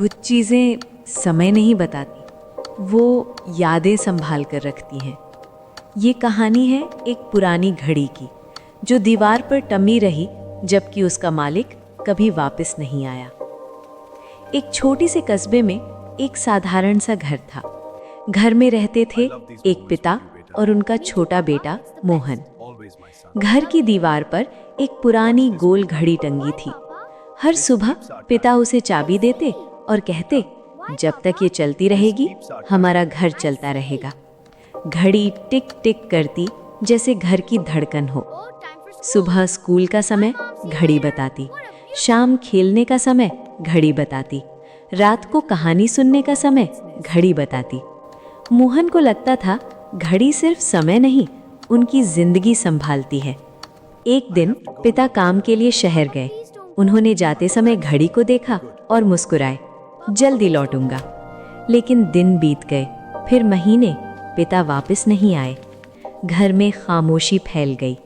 कुछ चीज़ें समय नहीं बताती, वो यादें संभाल कर रखती हैं। ये कहानी है एक पुरानी घड़ी की, जो दीवार पर टंगी रही जबकि उसका मालिक कभी वापस नहीं आया। एक छोटी से कस्बे में एक साधारण सा घर था। घर में रहते थे एक पिता और उनका छोटा बेटा मोहन। घर की दीवार पर एक पुरानी गोल घड़ी टंगी थी। हर सुबह पिता उसे चाबी देते और कहते, जब तक ये चलती रहेगी हमारा घर चलता रहेगा। घड़ी टिक टिक करती जैसे घर की धड़कन हो। सुबह स्कूल का समय घड़ी बताती, शाम खेलने का समय घड़ी बताती, रात को कहानी सुनने का समय घड़ी बताती। मोहन को लगता था घड़ी सिर्फ समय नहीं, उनकी जिंदगी संभालती है। एक दिन पिता काम के लिए शहर गए। उन्होंने जाते समय घड़ी को देखा और मुस्कुराए, जल्दी लौटूंगा। लेकिन दिन बीत गए, फिर महीने, पिता वापस नहीं आए। घर में खामोशी फैल गई,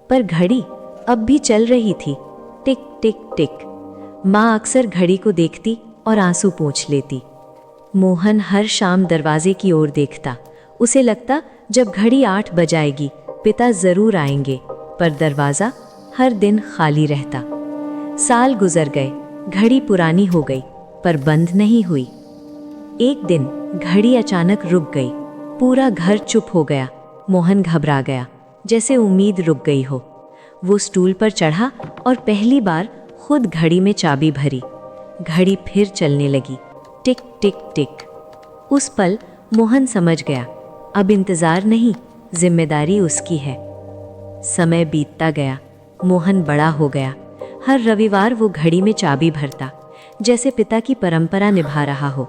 पर घड़ी अब भी चल रही थी, टिक टिक टिक। माँ अक्सर घड़ी को देखती और आंसू पोंछ लेती। मोहन हर शाम दरवाजे की ओर देखता। उसे लगता जब घड़ी 8 बजाएगी पिता जरूर आएंगे, पर दरवाज़ा हर दिन खाली रहता। साल गुजर गए, घड़ी पुरानी हो गई पर बंद नहीं हुई। एक दिन घड़ी अचानक रुक गई। पूरा घर चुप हो गया। मोहन घबरा गया, जैसे उम्मीद रुक गई हो। वो स्टूल पर चढ़ा और पहली बार खुद घड़ी में चाबी भरी। घड़ी फिर चलने लगी, टिक टिक टिक। उस पल मोहन समझ गया, अब इंतज़ार नहीं, जिम्मेदारी उसकी है। समय बीतता गया, मोहन बड़ा हो गया। हर रविवार वो घड़ी में चाबी भरता, जैसे पिता की परंपरा निभा रहा हो।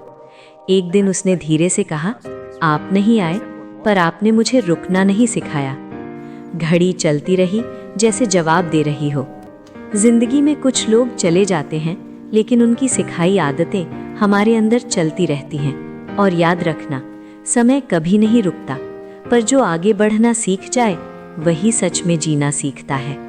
एक दिन उसने धीरे से कहा, आप नहीं आए, पर आपने मुझे रुकना नहीं सिखाया। घड़ी चलती रही, जैसे जवाब दे रही हो। जिंदगी में कुछ लोग चले जाते हैं, लेकिन उनकी सिखाई आदतें हमारे अंदर चलती रहती हैं। और याद रखना, समय कभी नहीं रुकता, पर जो आगे बढ़ना सीख जाए वही सच में जीना सीखता है।